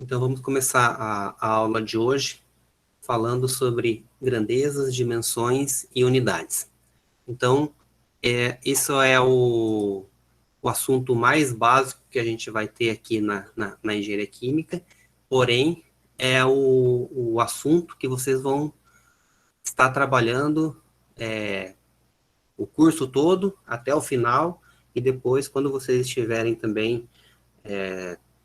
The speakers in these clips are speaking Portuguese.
Então, vamos começar a aula de hoje falando sobre grandezas, dimensões e unidades. Então, isso é o assunto mais básico que a gente vai ter aqui na engenharia química, porém, é o assunto que vocês vão estar trabalhando o curso todo até o final, e depois, quando vocês estiverem também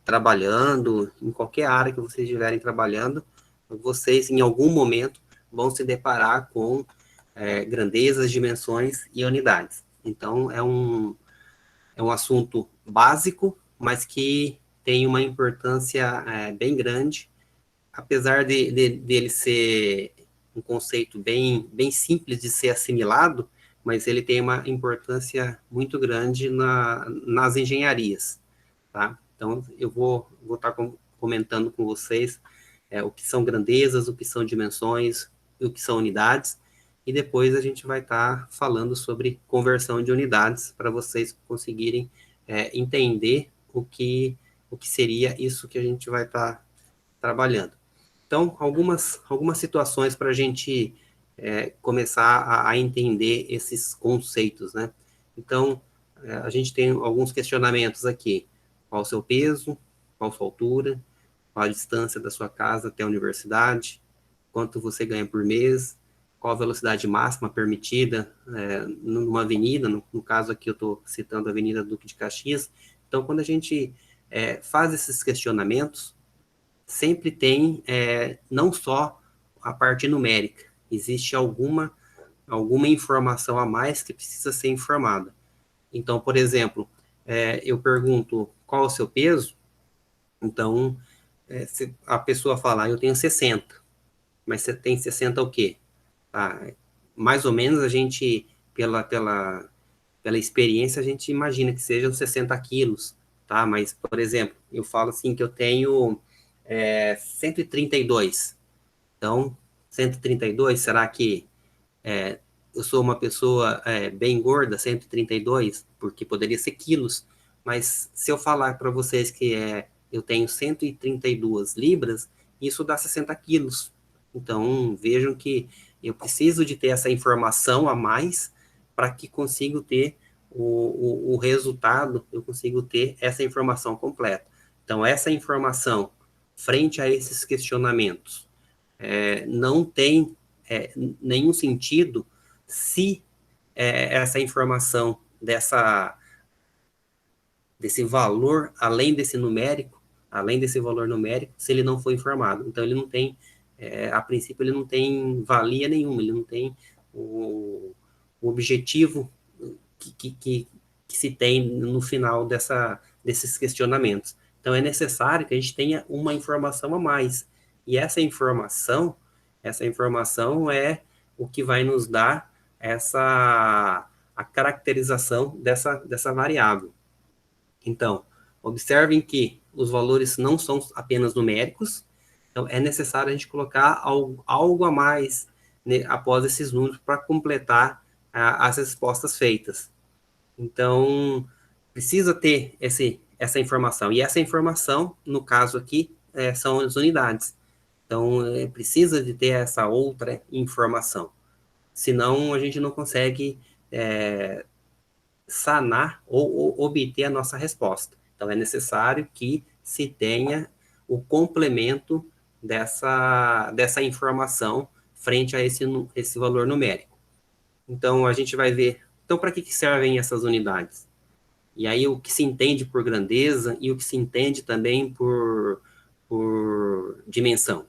trabalhando, em qualquer área que vocês estiverem trabalhando, vocês, em algum momento, vão se deparar com grandezas, dimensões e unidades. Então, é um assunto básico, mas que tem uma importância bem grande, apesar dele ser um conceito bem simples de ser assimilado, mas ele tem uma importância muito grande nas engenharias, tá? Então, eu vou estar comentando com vocês o que são grandezas, o que são dimensões, e o que são unidades, e depois a gente vai estar falando sobre conversão de unidades, para vocês conseguirem entender o que seria isso que a gente vai estar trabalhando. Então, algumas situações para a gente começar a entender esses conceitos, né? Então, a gente tem alguns questionamentos aqui. Qual o seu peso? Qual a sua altura? Qual a distância da sua casa até a universidade? Quanto você ganha por mês? Qual a velocidade máxima permitida numa avenida? No caso aqui eu estou citando a Avenida Duque de Caxias. Então, quando a gente faz esses questionamentos, sempre tem não só a parte numérica, existe alguma informação a mais que precisa ser informada. Então, por exemplo, eu pergunto qual é o seu peso, então se a pessoa falar, eu tenho 60, mas você tem 60 o quê? Ah, mais ou menos a gente, pela experiência, a gente imagina que sejam 60 quilos, tá? Mas, por exemplo, eu falo assim que eu tenho 132. Então, 132, será que eu sou uma pessoa bem gorda, 132? Porque poderia ser quilos, mas se eu falar para vocês que eu tenho 132 libras, isso dá 60 quilos. Então, vejam que eu preciso de ter essa informação a mais para que consiga ter o resultado, eu consigo ter essa informação completa. Então, essa informação, frente a esses questionamentos, não tem nenhum sentido se essa informação desse valor, além desse valor numérico, se ele não for informado. Então, ele não tem, a princípio, ele não tem valia nenhuma, ele não tem o objetivo que se tem no final desses questionamentos. Então, é necessário que a gente tenha uma informação a mais. E essa informação é o que vai nos dar a caracterização dessa variável. Então, observem que os valores não são apenas numéricos, então é necessário a gente colocar algo a mais, né, após esses números para completar as respostas feitas. Então, precisa ter essa informação. E essa informação, no caso aqui, são as unidades. Então, precisa de ter essa outra informação. Senão, a gente não consegue sanar ou obter a nossa resposta. Então, é necessário que se tenha o complemento dessa informação frente a esse valor numérico. Então, a gente vai ver, então, para que servem essas unidades? E aí, o que se entende por grandeza e o que se entende também por dimensão.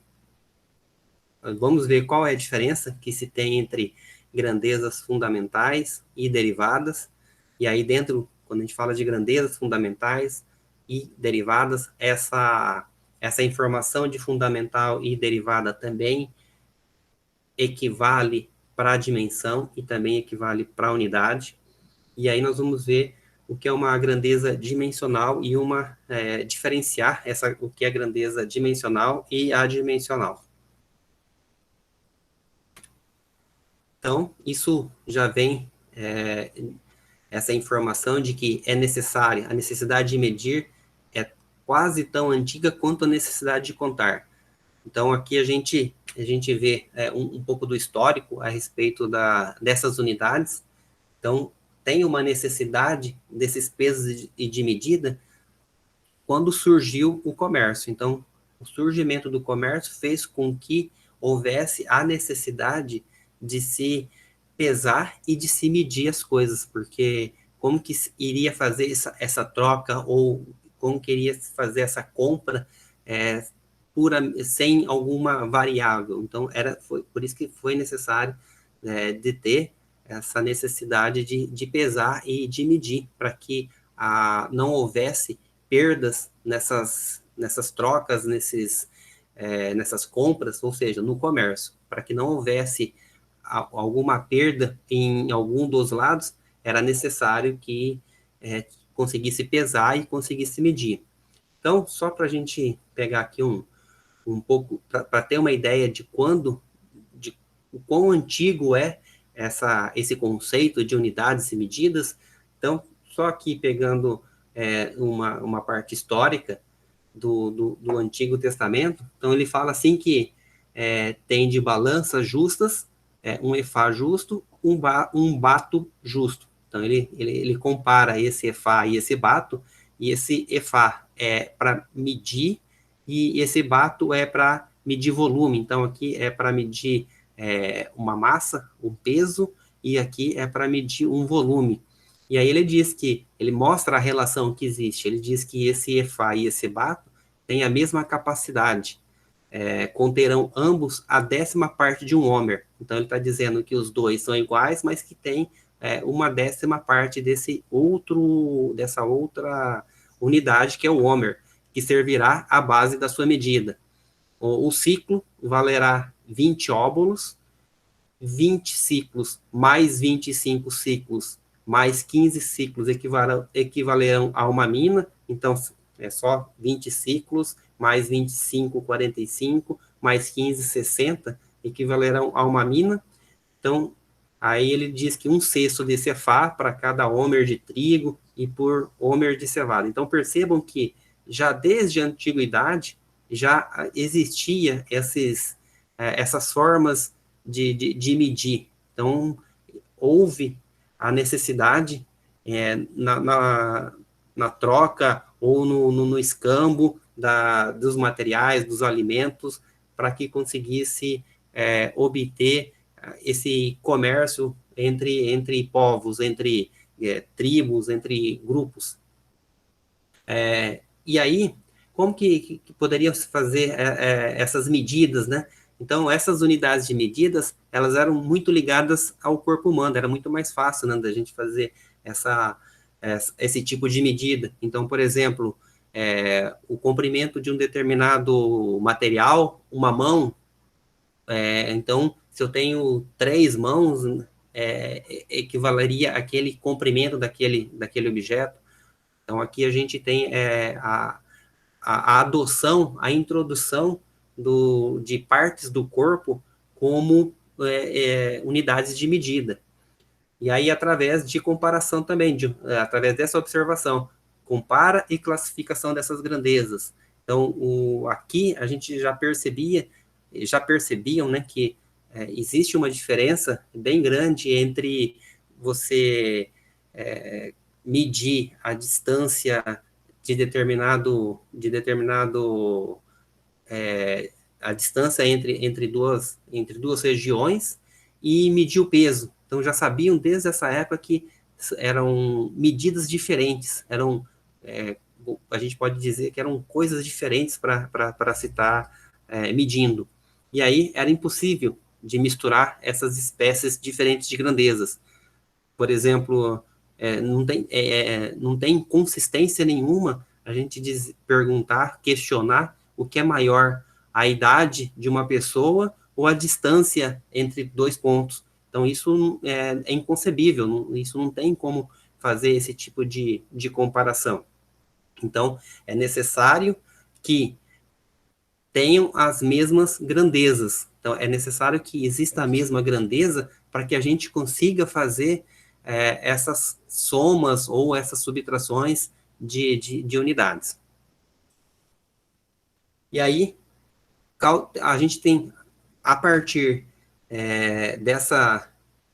Vamos ver qual é a diferença que se tem entre grandezas fundamentais e derivadas. E aí, quando a gente fala de grandezas fundamentais e derivadas, essa informação de fundamental e derivada também equivale para a dimensão e também equivale para a unidade. E aí nós vamos ver o que é uma grandeza dimensional e diferenciar o que é grandeza dimensional e adimensional. Então, isso já vem essa informação de que é necessária, a necessidade de medir quase tão antiga quanto a necessidade de contar. Então, aqui a gente vê um pouco do histórico a respeito dessas unidades. Então, tem uma necessidade desses pesos e de medida quando surgiu o comércio. Então, o surgimento do comércio fez com que houvesse a necessidade de se pesar e de se medir as coisas, porque como que iria fazer essa troca ou como queria fazer essa compra sem alguma variável. Então, foi por isso que foi necessário de ter essa necessidade de pesar e de medir, para que não houvesse perdas nessas trocas, nessas compras, ou seja, no comércio, para que não houvesse alguma perda em algum dos lados, era necessário que conseguisse pesar e conseguisse medir. Então, só para a gente pegar aqui um pouco, para ter uma ideia de o quão antigo é esse conceito de unidades e medidas. Então, só aqui pegando uma parte histórica do Antigo Testamento, então ele fala assim que tem de balanças justas, um efá justo, um bato justo. Então, ele compara esse efá e esse bato, e esse efá é para medir, e esse bato é para medir volume. Então, aqui é para medir uma massa, um peso, e aqui é para medir um volume. E aí ele mostra a relação que existe. Ele diz que esse efá e esse bato têm a mesma capacidade, conterão ambos a 10ª parte de um homer. Então, ele está dizendo que os dois são iguais, mas que tem uma 10ª parte dessa outra unidade, que é o homer, que servirá à base da sua medida. O ciclo valerá 20 óbolos, 20 ciclos mais 25 ciclos mais 15 ciclos equivalerão a uma mina. Então, é só 20 ciclos mais 25, 45, mais 15, 60, equivalerão a uma mina. Então, aí ele diz que 1/6 desse efá para cada homer de trigo e por homer de cevada. Então, percebam que já desde a antiguidade já existia essas formas de medir. Então, houve a necessidade na troca ou no escambo dos materiais, dos alimentos, para que conseguisse obter esse comércio entre povos, entre tribos, entre grupos. E aí, como que poderia se fazer essas medidas, né? Então, essas unidades de medidas, elas eram muito ligadas ao corpo humano, era muito mais fácil, né, da gente fazer esse tipo de medida. Então, por exemplo, o comprimento de um determinado material, uma mão, então, se eu tenho 3 mãos, equivaleria àquele comprimento daquele objeto. Então, aqui a gente tem a adoção, a introdução de partes do corpo como unidades de medida. E aí, através de comparação também, através dessa observação, compara e classificação dessas grandezas. Então, aqui a gente já percebiam, né, que existe uma diferença bem grande entre você medir a distância de determinado a distância entre duas regiões e medir o peso. Então, já sabiam desde essa época que eram medidas diferentes, a gente pode dizer que eram coisas diferentes para se estar medindo. E aí, era impossível de misturar essas espécies diferentes de grandezas. Por exemplo, não tem consistência nenhuma a gente perguntar, questionar o que é maior, a idade de uma pessoa ou a distância entre 2 pontos. Então, isso é inconcebível, isso não tem como fazer esse tipo de comparação. Então, é necessário que tenham as mesmas grandezas. Então, é necessário que exista a mesma grandeza para que a gente consiga fazer essas somas ou essas subtrações de unidades. E aí, a gente tem, a partir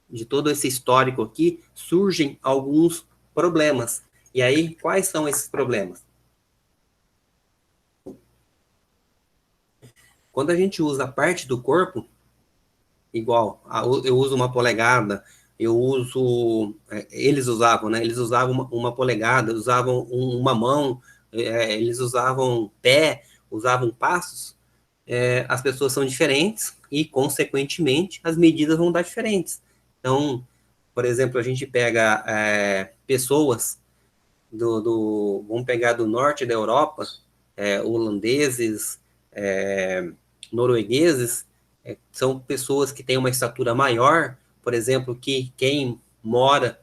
de todo esse histórico aqui, surgem alguns problemas. E aí, quais são esses problemas? Quando a gente usa a parte do corpo, igual, eu uso uma polegada, eu uso, eles usavam, né? Eles usavam uma polegada, usavam uma mão, eles usavam pé, usavam passos. As pessoas são diferentes e, consequentemente, as medidas vão dar diferentes. Então, por exemplo, a gente pega pessoas vamos pegar do norte da Europa, holandeses, noruegueses, são pessoas que têm uma estatura maior, por exemplo, que quem mora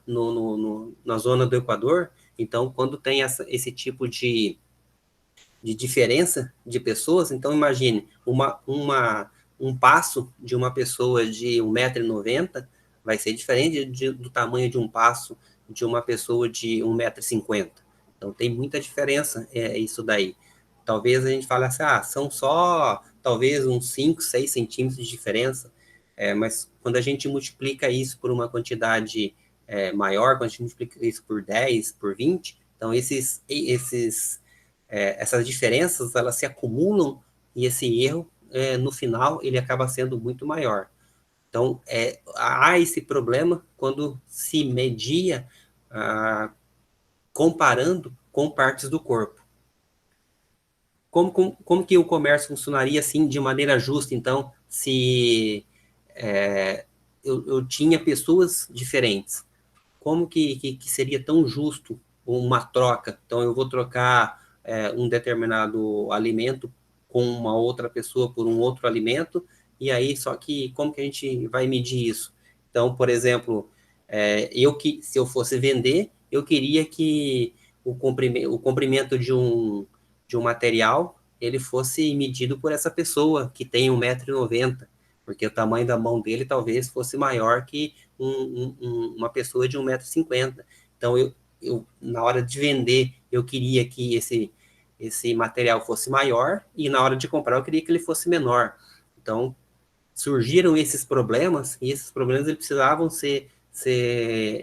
na zona do Equador, então, quando tem esse tipo de diferença de pessoas, então imagine, um passo de uma pessoa de 1,90 m vai ser diferente do tamanho de um passo de uma pessoa de 1,50 m. Então tem muita diferença isso daí. Talvez a gente fale assim, são só talvez uns 5, 6 centímetros de diferença, mas quando a gente multiplica isso por uma quantidade maior, quando a gente multiplica isso por 10, por 20, então essas diferenças, elas se acumulam e esse erro, no final, ele acaba sendo muito maior. Então, há esse problema quando se media comparando com partes do corpo. Como que o comércio funcionaria assim de maneira justa, então, se eu tinha pessoas diferentes? Como que seria tão justo uma troca? Então, eu vou trocar um determinado alimento com uma outra pessoa por um outro alimento, e aí, só que como que a gente vai medir isso? Então, por exemplo, se eu fosse vender, eu queria que o comprimento de um material ele fosse medido por essa pessoa que tem 1,90 m, porque o tamanho da mão dele talvez fosse maior que uma pessoa de 1,50 m. Então, na hora de vender, eu queria que esse material fosse maior, e na hora de comprar, eu queria que ele fosse menor. Então, surgiram esses problemas, e esses problemas eles precisava ser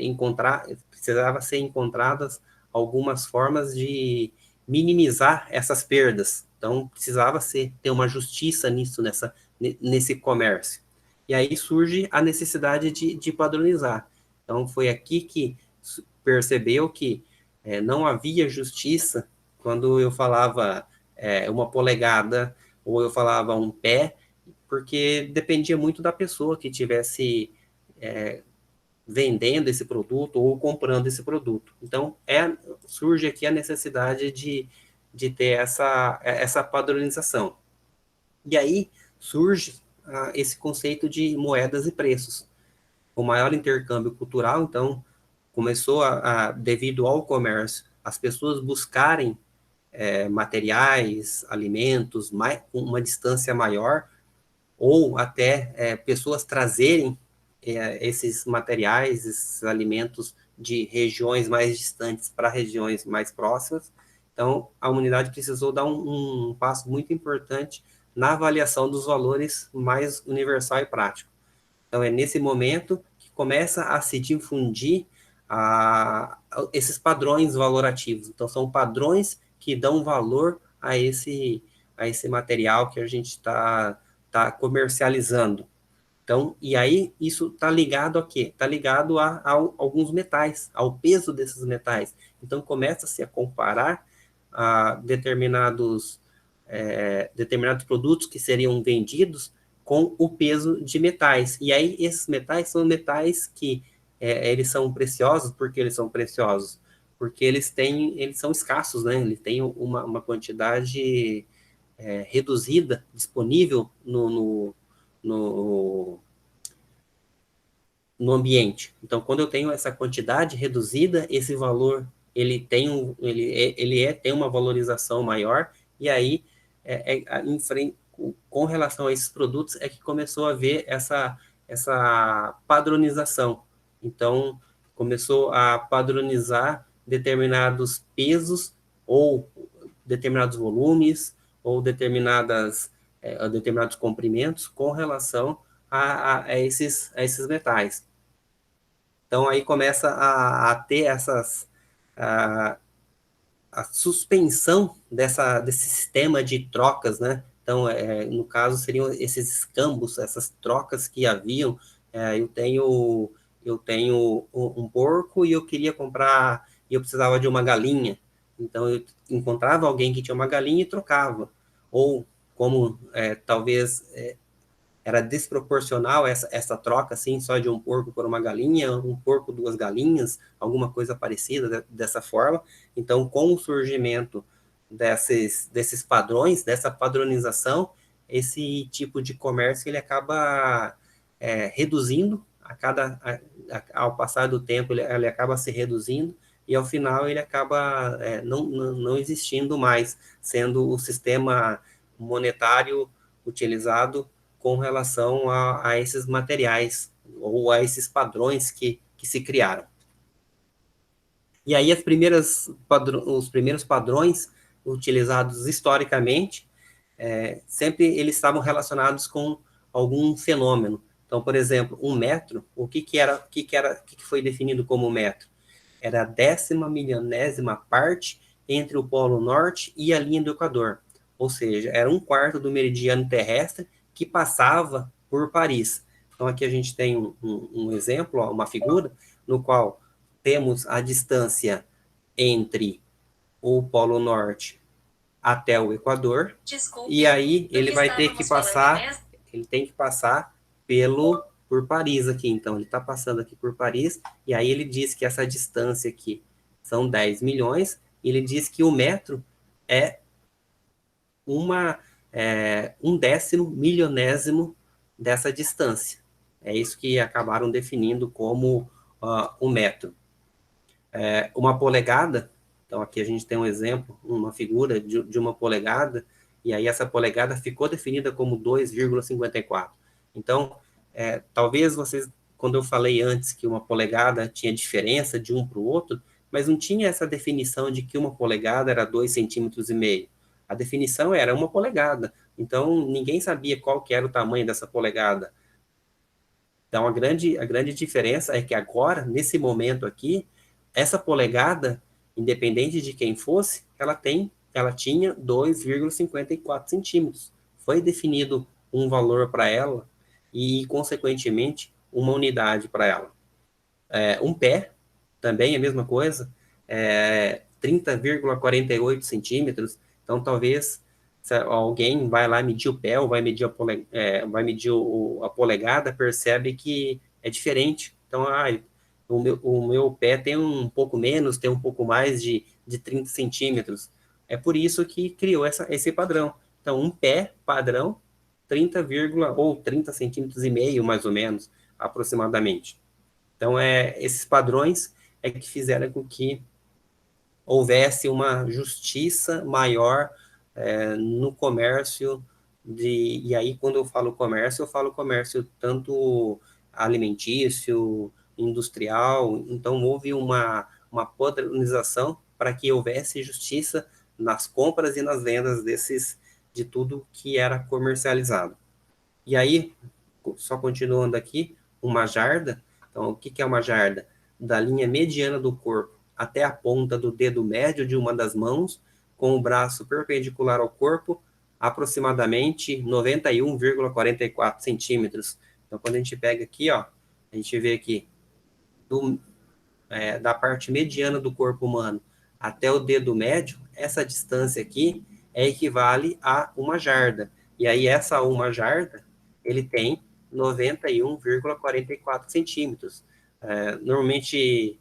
encontradas algumas formas de minimizar essas perdas. Então, precisava ter uma justiça nesse comércio. E aí surge a necessidade de padronizar. Então, foi aqui que percebeu que não havia justiça quando eu falava uma polegada, ou eu falava um pé, porque dependia muito da pessoa que tivesse vendendo esse produto ou comprando esse produto. Então, surge aqui a necessidade de ter essa padronização. E aí surge esse conceito de moedas e preços. O maior intercâmbio cultural, então, começou devido ao comércio, as pessoas buscarem materiais, alimentos, com uma distância maior, ou até pessoas trazerem esses materiais, esses alimentos de regiões mais distantes para regiões mais próximas. Então, a humanidade precisou dar um passo muito importante na avaliação dos valores mais universal e prático. Então, é nesse momento que começa a se difundir esses padrões valorativos. Então, são padrões que dão valor a esse material que a gente está comercializando. Então, e aí isso está ligado a quê? Está ligado a alguns metais, ao peso desses metais. Então, começa-se a comparar determinados produtos que seriam vendidos com o peso de metais. E aí, esses metais são metais que eles são preciosos. Por que eles são preciosos? Porque eles são escassos, né? Eles têm uma quantidade reduzida disponível no, no ambiente. Então, quando eu tenho essa quantidade reduzida, esse valor tem uma valorização maior, e aí com relação a esses produtos é que começou a haver essa padronização. Então, começou a padronizar determinados pesos ou determinados volumes ou determinados comprimentos com relação a esses metais. Então, aí começa a ter a suspensão desse sistema de trocas, né? Então, no caso, seriam esses escambos, essas trocas que haviam. Eu tenho um porco e eu queria comprar, e eu precisava de uma galinha. Então, eu encontrava alguém que tinha uma galinha e trocava. Ou, como talvez era desproporcional essa troca, assim, só de um porco por uma galinha, um porco, duas galinhas, alguma coisa parecida dessa forma. Então, com o surgimento desses padrões, dessa padronização, esse tipo de comércio ele acaba reduzindo ao passar do tempo, ele acaba se reduzindo e ao final ele acaba não existindo mais, sendo o sistema monetário utilizado com relação a esses materiais ou a esses padrões que se criaram. E aí os primeiros padrões utilizados historicamente, sempre eles estavam relacionados com algum fenômeno. Então, por exemplo, um metro, o que foi definido como metro? Era a 10ª milionésima parte entre o Polo Norte e a linha do Equador. Ou seja, era 1/4 do meridiano terrestre que passava por Paris. Então, aqui a gente tem um exemplo, uma figura, no qual temos a distância entre o Polo Norte até o Equador. Desculpe, e aí ele vai ter que passar, ele tem que passar por Paris aqui. Então, ele está passando aqui por Paris, e aí ele diz que essa distância aqui são 10 milhões, e ele diz que o metro é um 10º milionésimo dessa distância. É isso que acabaram definindo como o metro. Uma polegada, então aqui a gente tem um exemplo, uma figura de uma polegada, e aí essa polegada ficou definida como 2,54. Então, talvez vocês, quando eu falei antes que uma polegada tinha diferença de um para o outro, mas não tinha essa definição de que uma polegada era 2,5 centímetros. A definição era uma polegada. Então, ninguém sabia qual que era o tamanho dessa polegada. Então, a grande diferença é que agora, nesse momento aqui, essa polegada, independente de quem fosse, ela tinha 2,54 centímetros. Foi definido um valor para ela e, consequentemente, uma unidade para ela. Um pé, também é a mesma coisa, 30,48 centímetros. Então, talvez se alguém vai lá medir o pé ou vai medir a polegada, percebe que é diferente. Então, o meu pé tem um pouco menos, tem um pouco mais de 30 centímetros. É por isso que criou esse padrão. Então, um pé padrão, 30, ou 30 centímetros e meio, mais ou menos, aproximadamente. Então, esses padrões que fizeram com que houvesse uma justiça maior no comércio, e aí quando eu falo comércio tanto alimentício, industrial. Então houve uma padronização para que houvesse justiça nas compras e nas vendas de tudo que era comercializado. E aí, só continuando aqui, uma jarda. Então, o que é uma jarda? Da linha mediana do corpo até a ponta do dedo médio de uma das mãos, com o braço perpendicular ao corpo, aproximadamente 91,44 centímetros. Então, quando a gente pega aqui, ó, a gente vê aqui, da parte mediana do corpo humano até o dedo médio, essa distância aqui equivale a uma jarda. E aí, essa uma jarda, ele tem 91,44 centímetros. Normalmente,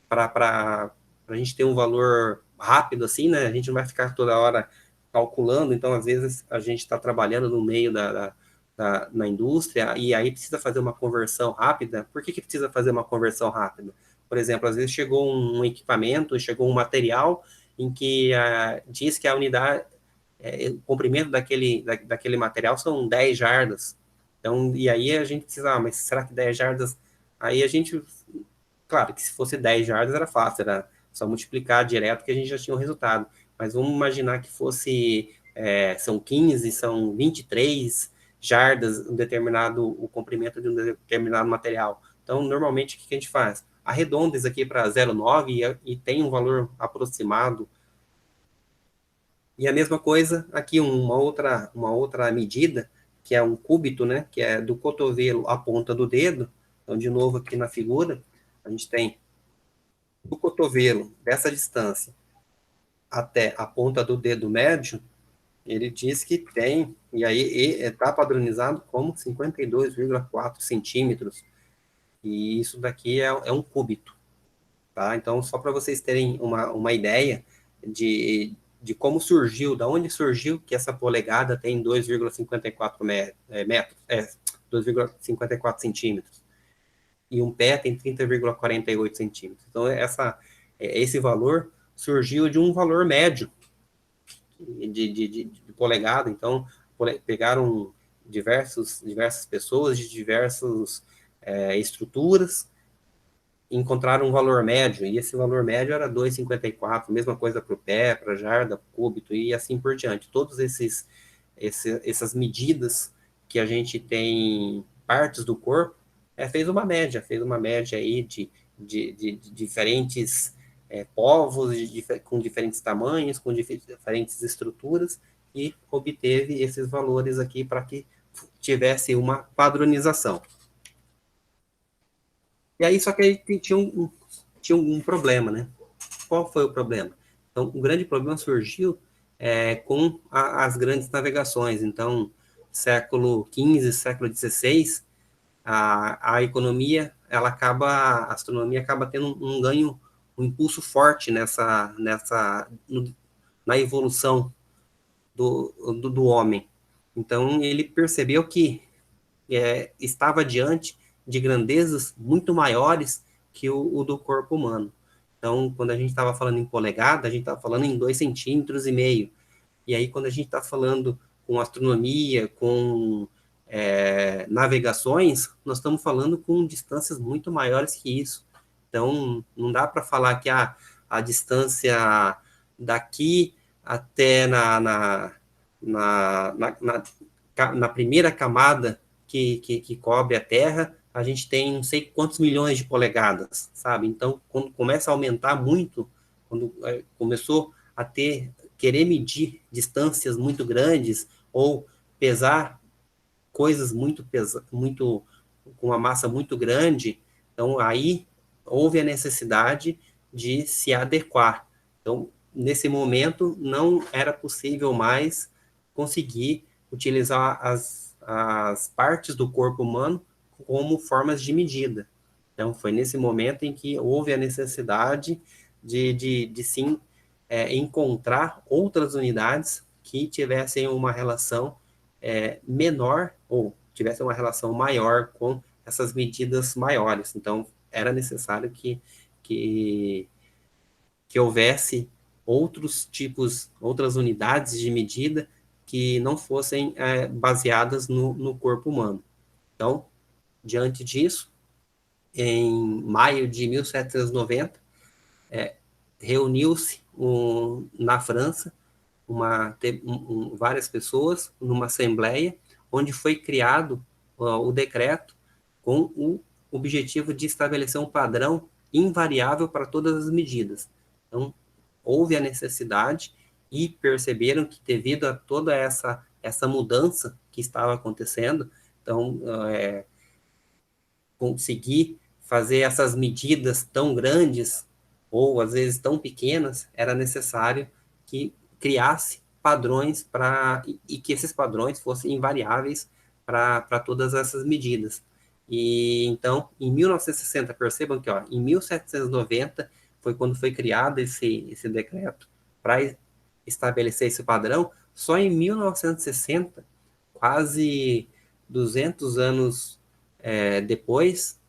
para a gente ter um valor rápido assim, né? A gente não vai ficar toda hora calculando, então às vezes a gente está trabalhando no meio na indústria e aí precisa fazer uma conversão rápida. Por que precisa fazer uma conversão rápida? Por exemplo, às vezes chegou um equipamento, chegou um material em que diz que a unidade, o comprimento daquele material são 10 jardas. Então, e aí a gente precisa, mas será que 10 jardas? Aí a gente, claro que se fosse 10 jardas era fácil, era só multiplicar direto que a gente já tinha o resultado. Mas vamos imaginar que fosse são 15, são 23 jardas, o comprimento de um determinado material. Então, normalmente, o que a gente faz? Arredonda isso aqui para 0,9 e tem um valor aproximado. E a mesma coisa aqui, uma outra medida, que é um cúbito, né, que é do cotovelo à ponta do dedo. Então, de novo, aqui na figura, a gente tem do cotovelo, dessa distância, até a ponta do dedo médio, ele diz que tem, e aí está padronizado como 52,4 centímetros, e isso daqui é um cúbito, tá? Então, só para vocês terem uma ideia de como surgiu, da onde surgiu que essa polegada tem 2,54 metros, 2,54 centímetros, e um pé tem 30,48 centímetros. Então, esse valor surgiu de um valor médio de polegada. Então, pegaram diversas pessoas de diversas estruturas, encontraram um valor médio, e esse valor médio era 2,54, mesma coisa para o pé, para a jarda, cúbito, e assim por diante. Todas essas medidas que a gente tem, partes do corpo, fez uma média aí de diferentes povos, com diferentes tamanhos, com diferentes estruturas, e obteve esses valores aqui para que tivesse uma padronização. E aí, só que aí tinha um problema, né? Qual foi o problema? Então, o grande problema surgiu com as grandes navegações. Então, século XV, século XVI, a economia, a astronomia acaba tendo um ganho, um impulso forte na evolução do homem. Então, ele percebeu que estava diante de grandezas muito maiores que o do corpo humano. Então, quando a gente estava falando em polegada, a gente estava falando em 2,5 centímetros. E aí, quando a gente está falando com astronomia, com navegações, nós estamos falando com distâncias muito maiores que isso. Então, não dá para falar que a distância daqui até na primeira camada que cobre a Terra, a gente tem não sei quantos milhões de polegadas, sabe? Então, quando começa a aumentar muito, quando começou a querer medir distâncias muito grandes ou pesar coisas muito com uma massa muito grande, então aí houve a necessidade de se adequar. Então, nesse momento, não era possível mais conseguir utilizar as partes do corpo humano como formas de medida. Então, foi nesse momento em que houve a necessidade de sim, encontrar outras unidades que tivessem uma relação menor ou tivessem uma relação maior com essas medidas maiores. Então, era necessário que houvesse outras unidades de medida que não fossem baseadas no corpo humano. Então, diante disso, em maio de 1790, reuniu-se na França várias pessoas numa assembleia, onde foi criado o decreto com o objetivo de estabelecer um padrão invariável para todas as medidas. Então, houve a necessidade e perceberam que, devido a toda essa mudança que estava acontecendo, então, conseguir fazer essas medidas tão grandes ou às vezes tão pequenas, era necessário que criasse padrões e que esses padrões fossem invariáveis para todas essas medidas. E então, em 1960, percebam que em 1790 foi quando foi criado esse decreto para estabelecer esse padrão. Só em 1960, quase 200 anos depois,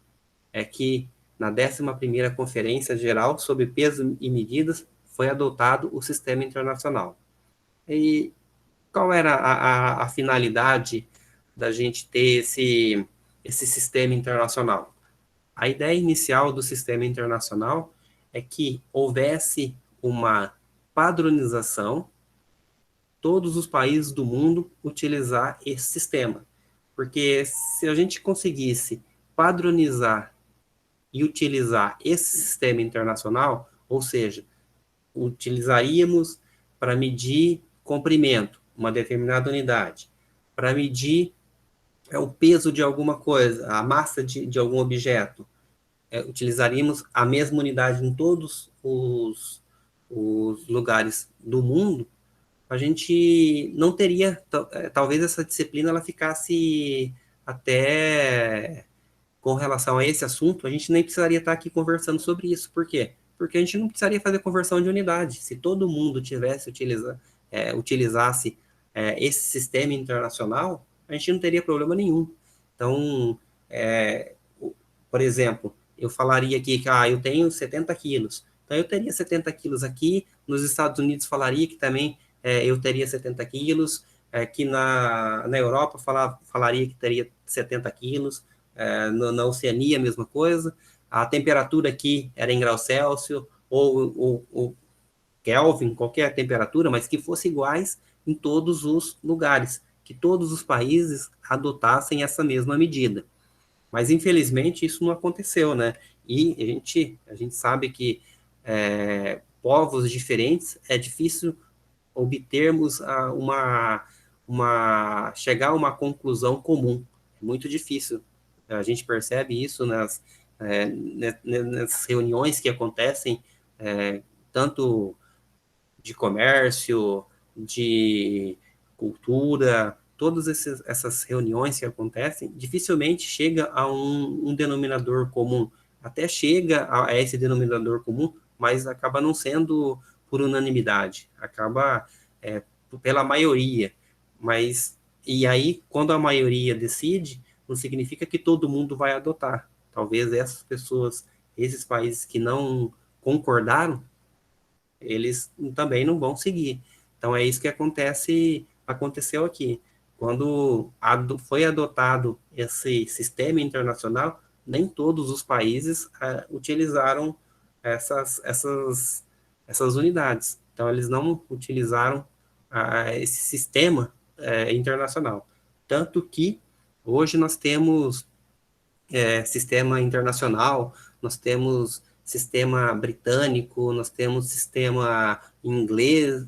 que na 11ª Conferência Geral sobre Peso e Medidas foi adotado o Sistema Internacional. E qual era a finalidade da gente ter esse sistema internacional? A ideia inicial do sistema internacional é que houvesse uma padronização todos os países do mundo utilizar esse sistema. Porque se a gente conseguisse padronizar e utilizar esse sistema internacional, ou seja, utilizaríamos para medir comprimento, uma determinada unidade, para medir o peso de alguma coisa, a massa de algum objeto, utilizaríamos a mesma unidade em todos os lugares do mundo, a gente não teria, talvez essa disciplina ela ficasse até com relação a esse assunto, a gente nem precisaria estar aqui conversando sobre isso. Por quê? Porque a gente não precisaria fazer conversão de unidade. Se todo mundo utilizasse esse sistema internacional, a gente não teria problema nenhum. Então, por exemplo, eu falaria aqui que eu tenho 70 quilos. Então, eu teria 70 quilos aqui. Nos Estados Unidos, falaria que também eu teria 70 quilos. Aqui na Europa, falaria que teria 70 quilos. Na Oceania, a mesma coisa. A temperatura aqui era em graus Celsius, ou Kelvin, qualquer temperatura, mas que fosse iguais em todos os lugares, que todos os países adotassem essa mesma medida. Mas, infelizmente, isso não aconteceu, né? E a gente sabe que povos diferentes é difícil obtermos chegar a uma conclusão comum. É muito difícil. A gente percebe isso nas reuniões que acontecem, tanto de comércio, de cultura, todas essas reuniões que acontecem, dificilmente chega a um denominador comum. Até chega a esse denominador comum, mas acaba não sendo por unanimidade, acaba pela maioria. E aí, quando a maioria decide, não significa que todo mundo vai adotar. Talvez essas pessoas, esses países que não concordaram, eles também não vão seguir. Então é isso que aconteceu aqui. Quando foi adotado esse sistema internacional, nem todos os países utilizaram essas unidades. Então eles não utilizaram esse sistema internacional. Tanto que hoje nós temos sistema internacional, nós temos sistema britânico, nós temos sistema inglês,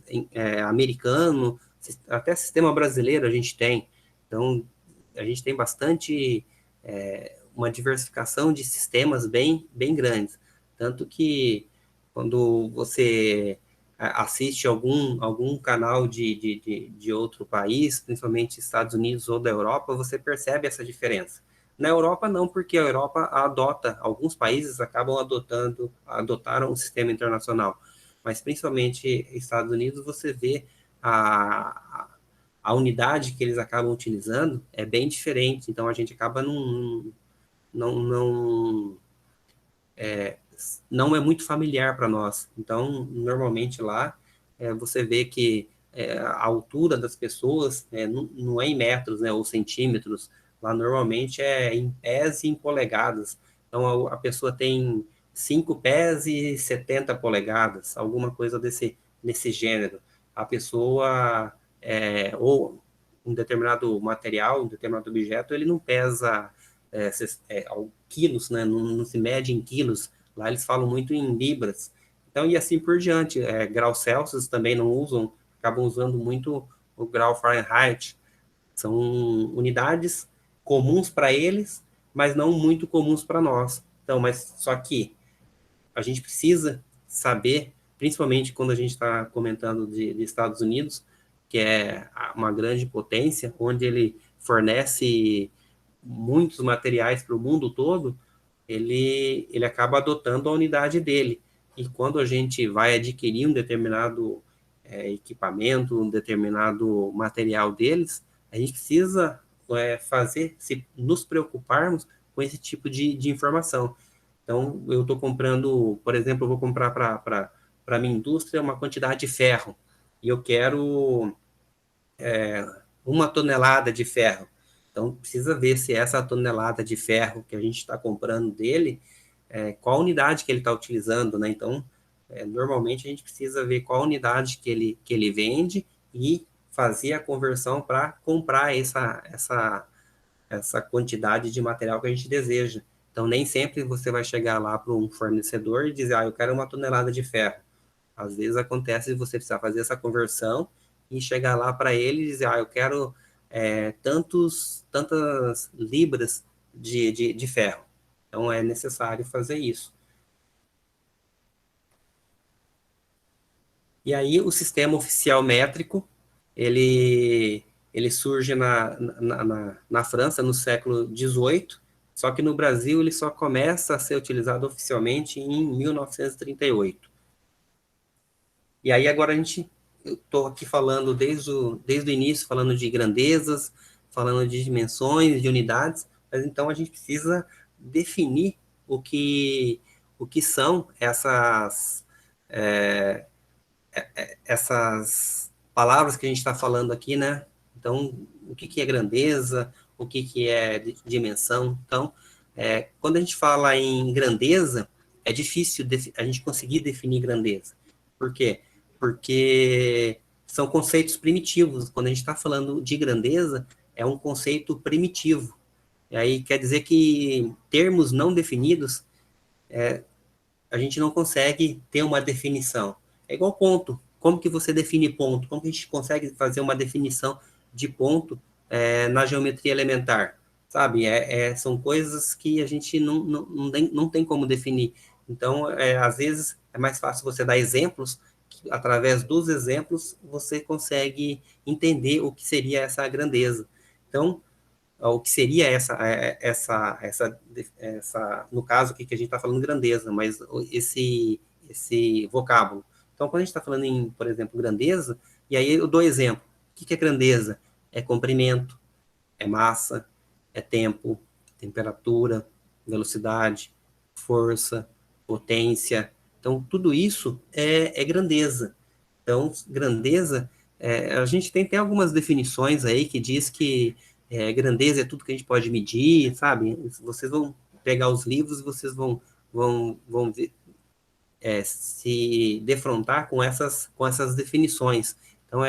americano, até sistema brasileiro a gente tem. Então, a gente tem bastante, uma diversificação de sistemas bem, bem grandes. Tanto que, quando você assiste algum canal de outro país, principalmente Estados Unidos ou da Europa, você percebe essa diferença. Na Europa, não, porque a Europa alguns países acabam adotaram o sistema internacional, mas principalmente Estados Unidos, você vê a unidade que eles acabam utilizando é bem diferente, então a gente acaba não não é muito familiar para nós. Então, normalmente lá, você vê que a altura das pessoas não é em metros, né, ou centímetros. Lá, normalmente, é em pés e em polegadas. Então, a pessoa tem 5 pés e 70 polegadas, alguma coisa nesse gênero. A pessoa, ou um determinado material, um determinado objeto, ele não pesa quilos, né, não se mede em quilos. Lá eles falam muito em libras. Então, e assim por diante. Grau Celsius também não usam, acabam usando muito o grau Fahrenheit. São unidades comuns para eles, mas não muito comuns para nós. Então, mas só que a gente precisa saber, principalmente quando a gente está comentando de Estados Unidos, que é uma grande potência, onde ele fornece muitos materiais para o mundo todo, ele acaba adotando a unidade dele. E quando a gente vai adquirir um determinado equipamento, um determinado material deles, a gente precisa se nos preocuparmos com esse tipo de informação. Então, eu estou comprando, por exemplo, eu vou comprar para a minha indústria uma quantidade de ferro, e eu quero 1 tonelada de ferro. Então, precisa ver se essa tonelada de ferro que a gente está comprando dele, qual unidade que ele está utilizando, né? Então, normalmente a gente precisa ver qual unidade que ele vende e fazia a conversão para comprar essa quantidade de material que a gente deseja. Então, nem sempre você vai chegar lá para um fornecedor e dizer, eu quero 1 tonelada de ferro. Às vezes acontece de você precisar fazer essa conversão e chegar lá para ele e dizer, eu quero tantas libras de ferro. Então, é necessário fazer isso. E aí, o sistema oficial métrico, ele, ele surge na França no século XVIII, só que no Brasil ele só começa a ser utilizado oficialmente em 1938. E aí agora eu estou aqui falando desde o início, falando de grandezas, falando de dimensões, de unidades, mas então a gente precisa definir o que são essas palavras que a gente está falando aqui, né? Então, o que é grandeza, o que é dimensão. Então, quando a gente fala em grandeza, é difícil a gente conseguir definir grandeza. Por quê? Porque são conceitos primitivos. Quando a gente está falando de grandeza, é um conceito primitivo. E aí quer dizer que termos não definidos a gente não consegue ter uma definição. É igual ponto. Como que você define ponto? Como que a gente consegue fazer uma definição de ponto na geometria elementar? Sabe? São coisas que a gente não tem como definir. Então, às vezes, é mais fácil você dar exemplos, que, através dos exemplos, você consegue entender o que seria essa grandeza. Então, o que seria no caso aqui que a gente está falando grandeza, mas esse vocábulo. Então, quando a gente está falando em, por exemplo, grandeza, e aí eu dou exemplo. O que é grandeza? É comprimento, é massa, é tempo, temperatura, velocidade, força, potência. Então, tudo isso é grandeza. Então, grandeza, a gente tem algumas definições aí que diz que grandeza é tudo que a gente pode medir, sabe? Vocês vão pegar os livros e vocês vão ver, se defrontar com essas definições. Então,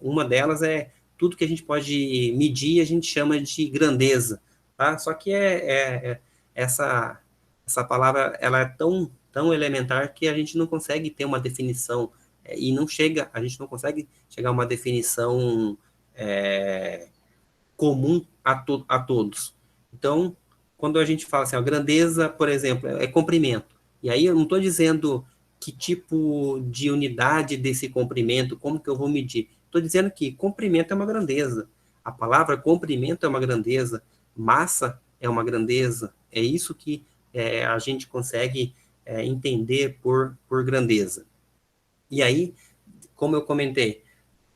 uma delas é tudo que a gente pode medir, a gente chama de grandeza, tá? Só que essa, essa palavra, ela é tão elementar que a gente não consegue ter uma definição, e a gente não consegue chegar a uma definição comum a todos. Então, quando a gente fala assim, a grandeza, por exemplo, é comprimento. E aí eu não estou dizendo que tipo de unidade desse comprimento, como que eu vou medir. Estou dizendo que comprimento é uma grandeza. A palavra comprimento é uma grandeza. Massa é uma grandeza. É isso que a gente consegue entender por grandeza. E aí, como eu comentei,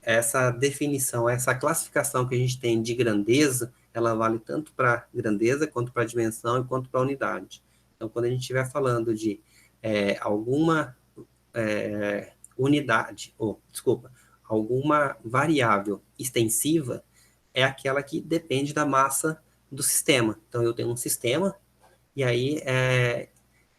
essa definição, essa classificação que a gente tem de grandeza, ela vale tanto para grandeza, quanto para dimensão, e quanto para unidade. Então, quando a gente estiver falando de alguma unidade, ou, desculpa, alguma variável extensiva, é aquela que depende da massa do sistema. Então, eu tenho um sistema, e aí,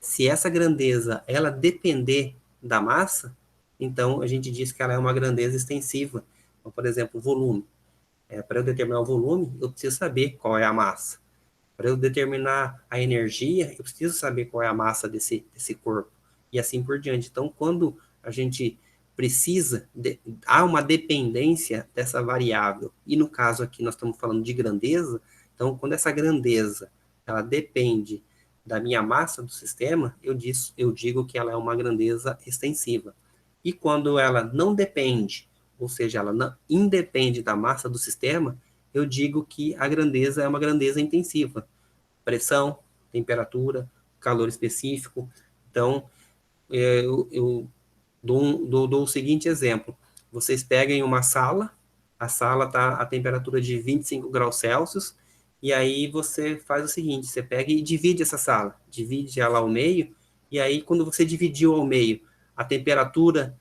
se essa grandeza, ela depender da massa, então a gente diz que ela é uma grandeza extensiva. Então, por exemplo, volume. Para eu determinar o volume, eu preciso saber qual é a massa. Para eu determinar a energia, eu preciso saber qual é a massa desse corpo. E assim por diante. Então, quando a gente há uma dependência dessa variável, e no caso aqui nós estamos falando de grandeza, então quando essa grandeza, ela depende da minha massa do sistema, eu digo que ela é uma grandeza extensiva. E quando ela não depende, ou seja, ela não independe da massa do sistema, eu digo que a grandeza é uma grandeza intensiva. Pressão, temperatura, calor específico. Então, eu dou o seguinte exemplo. Vocês peguem uma sala, a sala está a temperatura de 25 graus Celsius, e aí você faz o seguinte, você pega e divide essa sala, divide ela ao meio, e aí quando você dividiu ao meio, a temperatura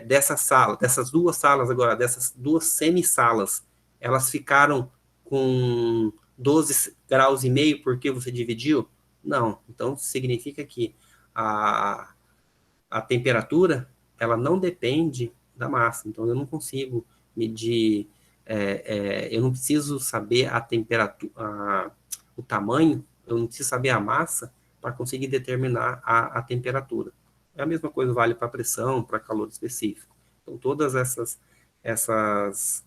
dessa sala, dessas duas salas agora, dessas duas semi-salas, elas ficaram com 12 graus e meio porque você dividiu? Não. Então, significa que a temperatura, ela não depende da massa. Então, eu não consigo medir, eu não preciso saber a temperatura, o tamanho, eu não preciso saber a massa para conseguir determinar a temperatura. É a mesma coisa vale para pressão, para calor específico. Então, todas essas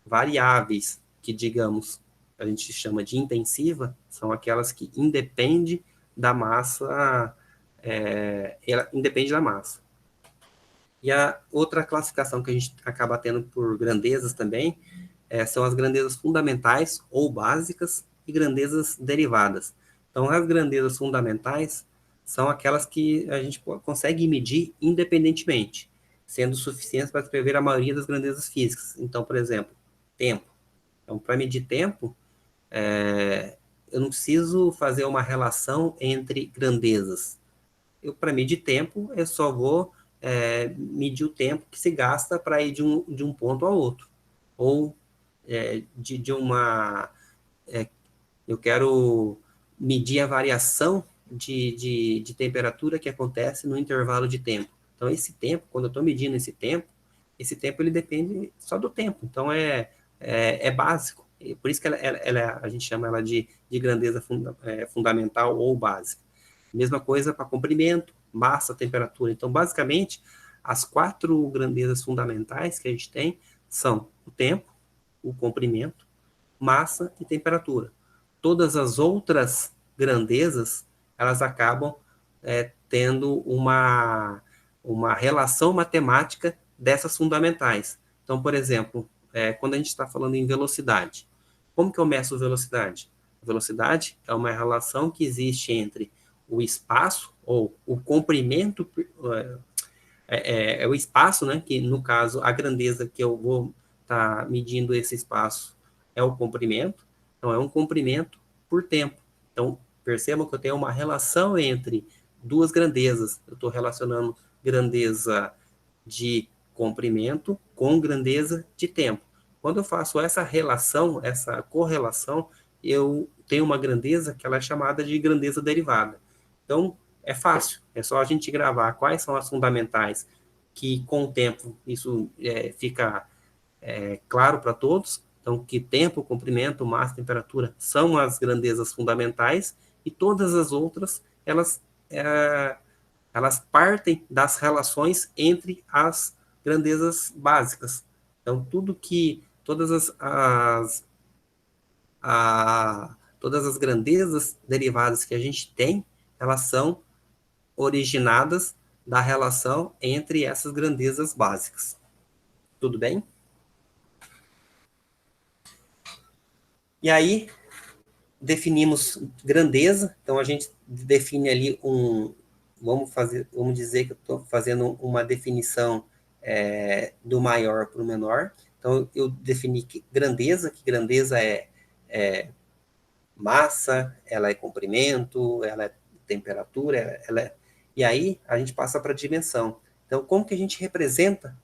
variáveis que, digamos, a gente chama de intensiva, são aquelas que independem da massa, ela independe da massa. E a outra classificação que a gente acaba tendo por grandezas também são as grandezas fundamentais ou básicas e grandezas derivadas. Então, as grandezas fundamentais são aquelas que a gente consegue medir independentemente, sendo suficientes para descrever a maioria das grandezas físicas. Então, por exemplo, tempo. Então, para medir tempo, eu não preciso fazer uma relação entre grandezas. Para medir tempo, eu só vou medir o tempo que se gasta para ir de um ponto ao outro. Ou eu quero medir a variação de temperatura que acontece no intervalo de tempo. Então, esse tempo, quando eu estou medindo esse tempo ele depende só do tempo. Então, é básico. Por isso que a gente chama ela de grandeza fundamental ou básica. Mesma coisa para comprimento, massa, temperatura. Então, basicamente, as 4 grandezas fundamentais que a gente tem são o tempo, o comprimento, massa e temperatura. Todas as outras grandezas, elas acabam tendo uma relação matemática dessas fundamentais. Então, por exemplo, quando a gente está falando em velocidade, como que eu meço velocidade? Velocidade é uma relação que existe entre o espaço, ou o comprimento, o espaço, né, que no caso, a grandeza que eu vou estar medindo esse espaço é o comprimento, então é um comprimento por tempo. Então, percebam que eu tenho uma relação entre duas grandezas, eu estou relacionando grandeza de comprimento com grandeza de tempo. Quando eu faço essa relação, essa correlação, eu tenho uma grandeza que ela é chamada de grandeza derivada. Então, é fácil, é só a gente gravar quais são as fundamentais, que com o tempo isso fica claro para todos. Então, que tempo, comprimento, massa, temperatura são as grandezas fundamentais, e todas as outras, elas partem das relações entre as grandezas básicas. Então, todas as grandezas derivadas que a gente tem, elas são originadas da relação entre essas grandezas básicas. Tudo bem? E aí, definimos grandeza, então a gente define ali vamos dizer que eu estou fazendo uma definição do maior para o menor. Então, eu defini que grandeza é massa, ela é comprimento, ela é temperatura, e aí a gente passa para a dimensão. Então, como que a gente representa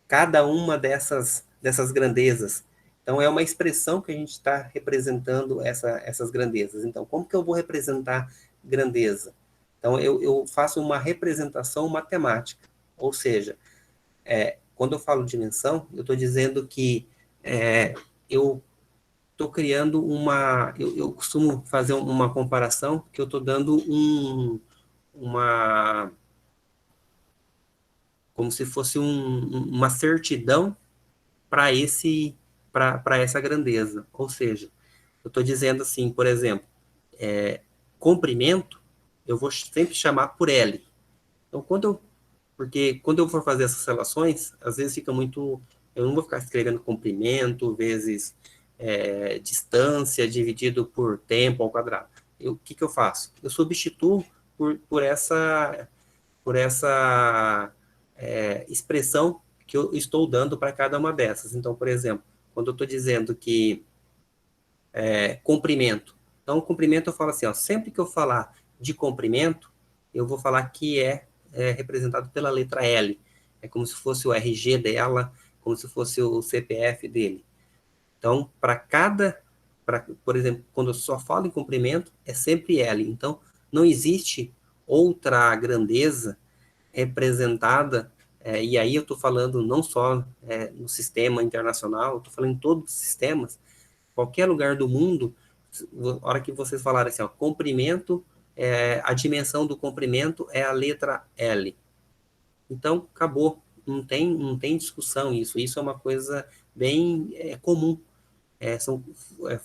cada uma dessas grandezas? Então, é uma expressão que a gente está representando essas grandezas. Então, como que eu vou representar grandeza? Então, eu faço uma representação matemática, ou seja, quando eu falo dimensão, eu estou dizendo que eu estou criando eu costumo fazer uma comparação que eu estou dando como se fosse uma certidão para essa grandeza. Ou seja, eu estou dizendo assim, por exemplo, comprimento, eu vou sempre chamar por L. Então, porque quando eu for fazer essas relações, às vezes fica muito... Eu não vou ficar escrevendo comprimento vezes distância dividido por tempo ao quadrado. O que eu faço? Eu substituo por essa expressão que eu estou dando para cada uma dessas. Então, por exemplo, quando eu estou dizendo que comprimento. Então, o comprimento eu falo assim, ó, sempre que eu falar de comprimento, eu vou falar que é representado pela letra L. É como se fosse o RG dela, como se fosse o CPF dele. Então, por exemplo, quando eu só falo em comprimento, é sempre L. Então, não existe outra grandeza representada e aí eu estou falando não só no sistema internacional, eu estou falando em todos os sistemas, qualquer lugar do mundo, a hora que vocês falarem assim, ó, comprimento, a dimensão do comprimento é a letra L. Então, acabou. Não tem discussão isso. Isso é uma coisa bem comum. São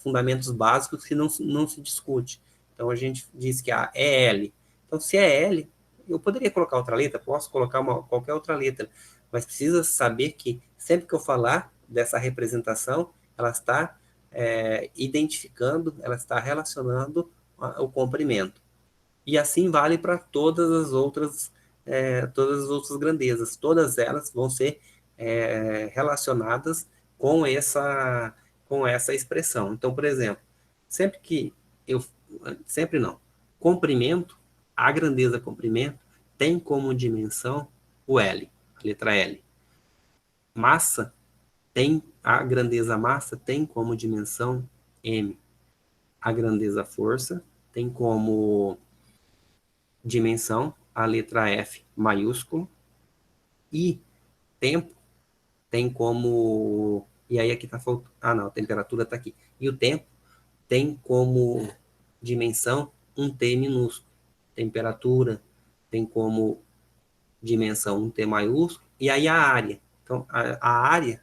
fundamentos básicos que não se discute. Então, a gente diz que é L. Então, se é L, eu poderia colocar outra letra, posso colocar qualquer outra letra, mas precisa saber que sempre que eu falar dessa representação, ela está identificando, ela está relacionando o comprimento. E assim vale para todas as outras grandezas. Todas elas vão ser relacionadas com essa expressão. Então, por exemplo, sempre que eu, sempre não, comprimento, a grandeza comprimento tem como dimensão o L, a letra L. Massa a grandeza massa tem como dimensão M. A grandeza força tem como dimensão a letra F maiúsculo, e tempo tem como. E aí aqui está faltando. Ah, não, a temperatura está aqui. E o tempo tem como dimensão um T minúsculo. Temperatura tem como dimensão um T maiúsculo. E aí a área. Então, a área,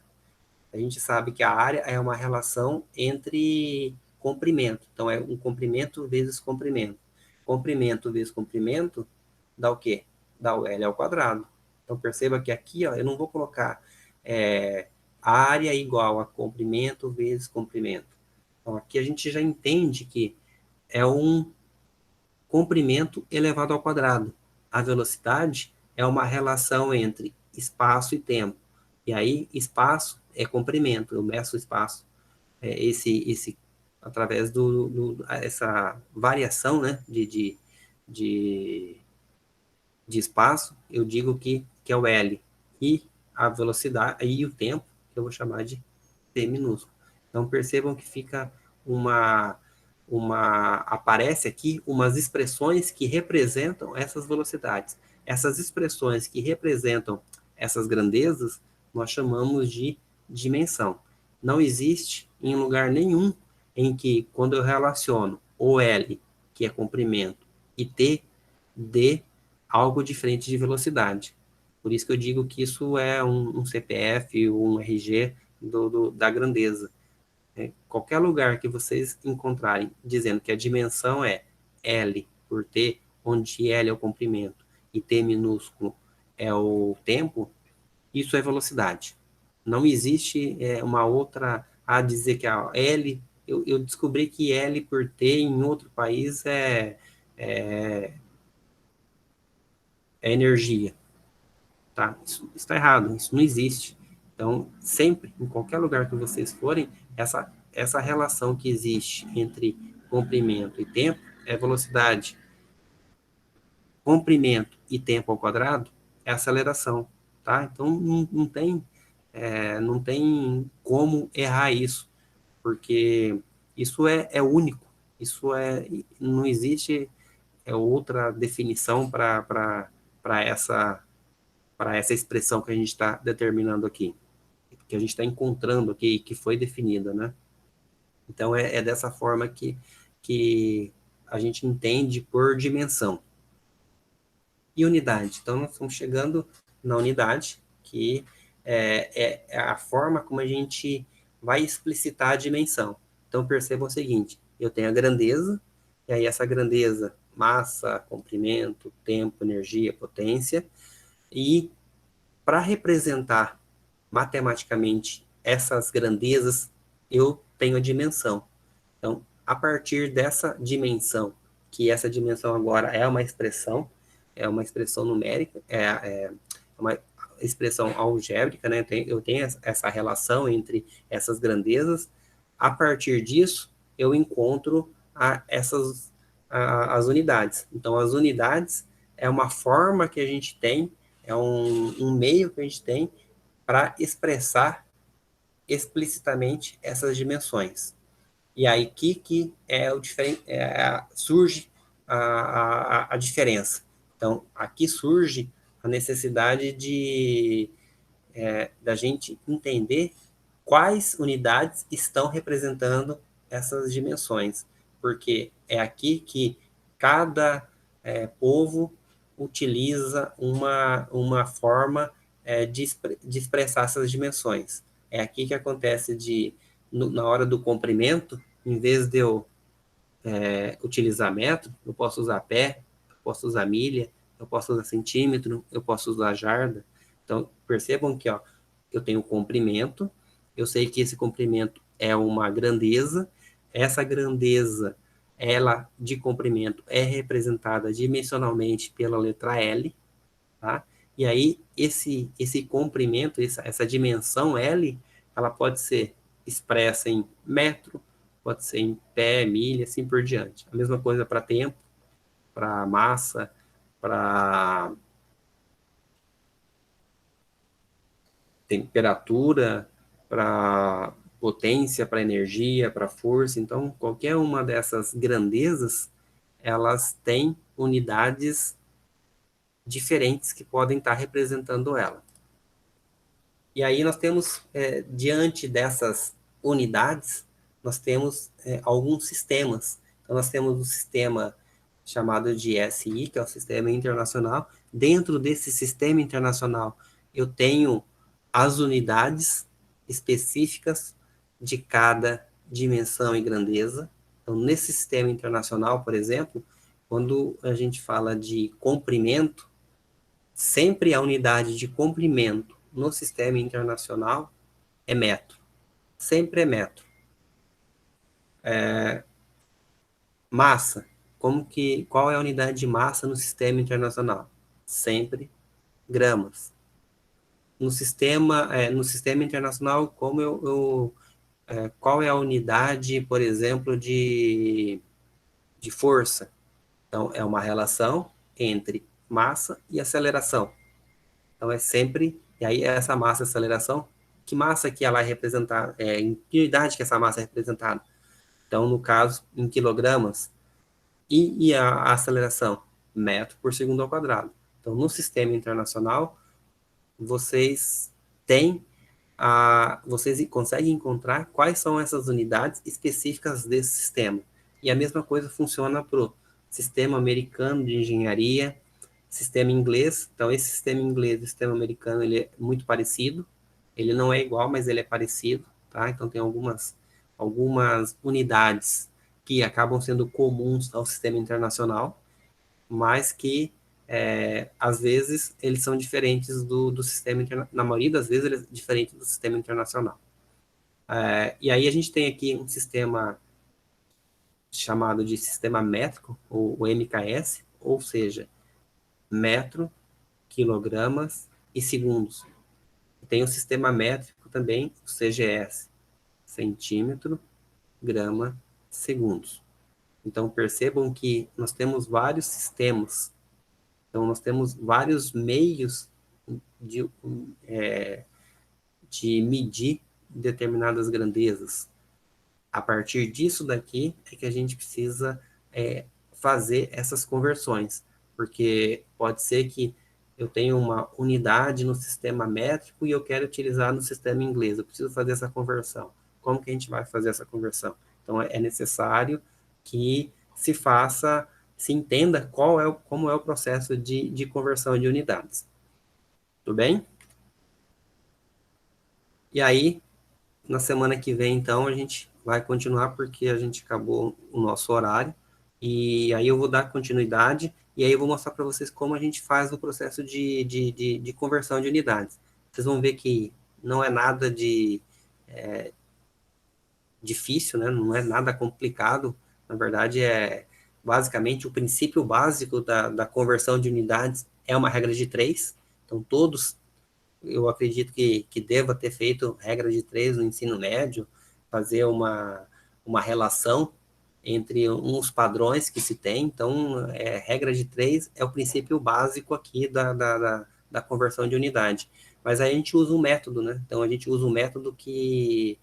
a gente sabe que a área é uma relação entre comprimento. Então, é um comprimento vezes comprimento. Comprimento vezes comprimento dá o quê? Dá o L ao quadrado. Então, perceba que aqui, ó, eu não vou colocar área igual a comprimento vezes comprimento. Então, aqui a gente já entende que é um comprimento elevado ao quadrado. A velocidade é uma relação entre espaço e tempo. E aí, espaço é comprimento. Eu meço o espaço, através essa variação, né, de, de espaço, eu digo que é o L. E a velocidade, e o tempo, que eu vou chamar de T minúsculo. Então, percebam que fica aparece aqui umas expressões que representam essas velocidades. Essas expressões que representam essas grandezas, nós chamamos de dimensão. Não existe em lugar nenhum em que, quando eu relaciono o L, que é comprimento, e T, dê algo diferente de velocidade. Por isso que eu digo que isso é um CPF, um RG da grandeza. Qualquer lugar que vocês encontrarem dizendo que a dimensão é L por T, onde L é o comprimento e T minúsculo é o tempo, isso é velocidade. Não existe uma outra a dizer que a L. Eu descobri que L por T em outro país é energia. Tá? Isso está errado, isso não existe. Então, sempre, em qualquer lugar que vocês forem, essa relação que existe entre comprimento e tempo é velocidade. Comprimento e tempo ao quadrado é aceleração. Tá? Então, não tem como errar isso, porque isso é único. Não existe outra definição para essa expressão que a gente está determinando aqui, que a gente está encontrando aqui, que foi definida, né? Então, é dessa forma que a gente entende por dimensão. E unidade. Então, nós estamos chegando na unidade, que é a forma como a gente vai explicitar a dimensão. Então, percebam o seguinte, eu tenho a grandeza, e aí essa grandeza, massa, comprimento, tempo, energia, potência, e para representar matematicamente essas grandezas, eu tenho a dimensão. Então, a partir dessa dimensão, que essa dimensão agora é uma expressão numérica, é uma expressão algébrica, né? Eu tenho essa relação entre essas grandezas. A partir disso, eu encontro as unidades. Então, as unidades é uma forma que a gente tem, é um meio que a gente tem para expressar explicitamente essas dimensões. E aí que surge a diferença. Então, aqui surge a necessidade da gente entender quais unidades estão representando essas dimensões, porque é aqui que cada povo utiliza uma forma de expressar essas dimensões. É aqui que acontece na hora do comprimento, em vez de eu utilizar metro, eu posso usar pé, eu posso usar milha, eu posso usar centímetro, eu posso usar jarda. Então, percebam que ó, eu tenho comprimento, eu sei que esse comprimento é uma grandeza, essa grandeza, ela de comprimento é representada dimensionalmente pela letra L, tá? E aí, esse comprimento, essa dimensão L, ela pode ser expressa em metro, pode ser em pé, milha, assim por diante. A mesma coisa para tempo, para massa, para temperatura, para potência, para energia, para força. Então, qualquer uma dessas grandezas, elas têm unidades diferentes que podem estar representando ela. E aí nós temos, diante dessas unidades, nós temos alguns sistemas. Então, nós temos um sistema chamado de SI, que é o Sistema Internacional. Dentro desse Sistema Internacional, eu tenho as unidades específicas de cada dimensão e grandeza. Então, nesse Sistema Internacional, por exemplo, quando a gente fala de comprimento, sempre a unidade de comprimento no sistema internacional é metro. Sempre é metro. Massa. Qual é a unidade de massa no sistema internacional? Sempre gramas. No sistema internacional, qual é a unidade, por exemplo, de força? Então, é uma relação entre massa e aceleração. Então, é sempre, e aí essa massa e aceleração, que massa que ela é representada, em que unidade que essa massa é representada? Então, no caso, em quilogramas, e a aceleração? Metro por segundo ao quadrado. Então, no sistema internacional, vocês vocês conseguem encontrar quais são essas unidades específicas desse sistema. E a mesma coisa funciona para o sistema americano de engenharia, sistema inglês. Então, esse sistema inglês e o sistema americano, ele é muito parecido. Ele não é igual, mas ele é parecido, tá? Então, tem algumas unidades que acabam sendo comuns ao sistema internacional, mas que, às vezes, eles são diferentes do sistema internacional. Na maioria das vezes, ele é diferente do sistema internacional. E aí a gente tem aqui um sistema chamado de sistema métrico, ou o MKS, ou seja, metro, quilogramas e segundos. Tem o sistema métrico também, o CGS, centímetro, grama, segundos. Então, percebam que nós temos vários sistemas. Então, nós temos vários meios de, de medir determinadas grandezas. A partir disso daqui é que a gente precisa fazer essas conversões, porque pode ser que eu tenha uma unidade no sistema métrico e eu quero utilizar no sistema inglês, eu preciso fazer essa conversão. Como que a gente vai fazer essa conversão? Então, é necessário que se entenda como é o processo de conversão de unidades. Tudo bem? E aí, na semana que vem, então, a gente vai continuar, porque a gente acabou o nosso horário, e aí eu vou dar continuidade, e aí eu vou mostrar para vocês como a gente faz o processo de conversão de unidades. Vocês vão ver que não é nada difícil, né? Não é nada complicado, na verdade basicamente o princípio básico da conversão de unidades é uma regra de 3, então todos, eu acredito que deva ter feito regra de 3 no ensino médio, fazer uma relação entre uns padrões que se tem. Então, regra de 3 é o princípio básico aqui da conversão de unidade. Mas aí a gente usa um método, né? Então, a gente usa um método que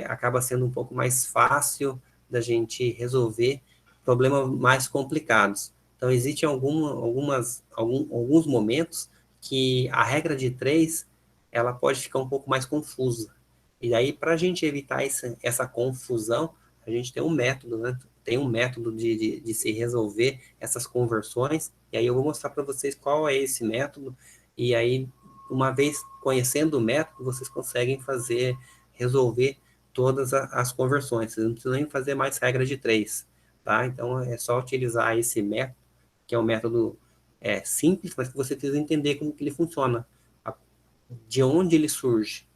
acaba sendo um pouco mais fácil da gente resolver problemas mais complicados. Então, existem alguns momentos que a regra de 3 ela pode ficar um pouco mais confusa. E aí, para a gente evitar essa confusão, a gente tem um método, né? Tem um método de se resolver essas conversões, e aí eu vou mostrar para vocês qual é esse método, e aí, uma vez conhecendo o método, vocês conseguem resolver todas as conversões, vocês não precisam nem fazer mais regra de 3, tá? Então, é só utilizar esse método, que é um método simples, mas que você precisa entender como que ele funciona, de onde ele surge.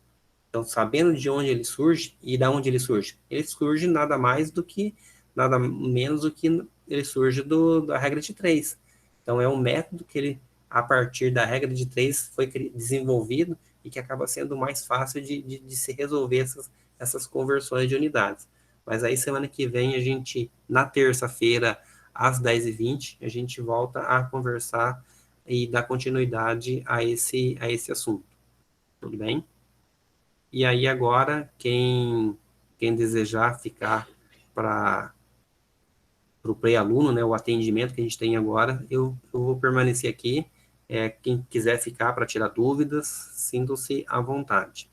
Então, sabendo de onde ele surge e da onde ele surge nada mais do que, nada menos do que ele surge da regra de 3. Então, é um método que ele, a partir da regra de 3 foi desenvolvido e que acaba sendo mais fácil de se resolver essas conversões de unidades. Mas aí, semana que vem, na terça-feira, às 10h20, a gente volta a conversar e dar continuidade a esse assunto. Tudo bem? E aí agora, quem desejar ficar para o pré-aluno, né, o atendimento que a gente tem agora, eu vou permanecer aqui. Quem quiser ficar para tirar dúvidas, sintam-se à vontade.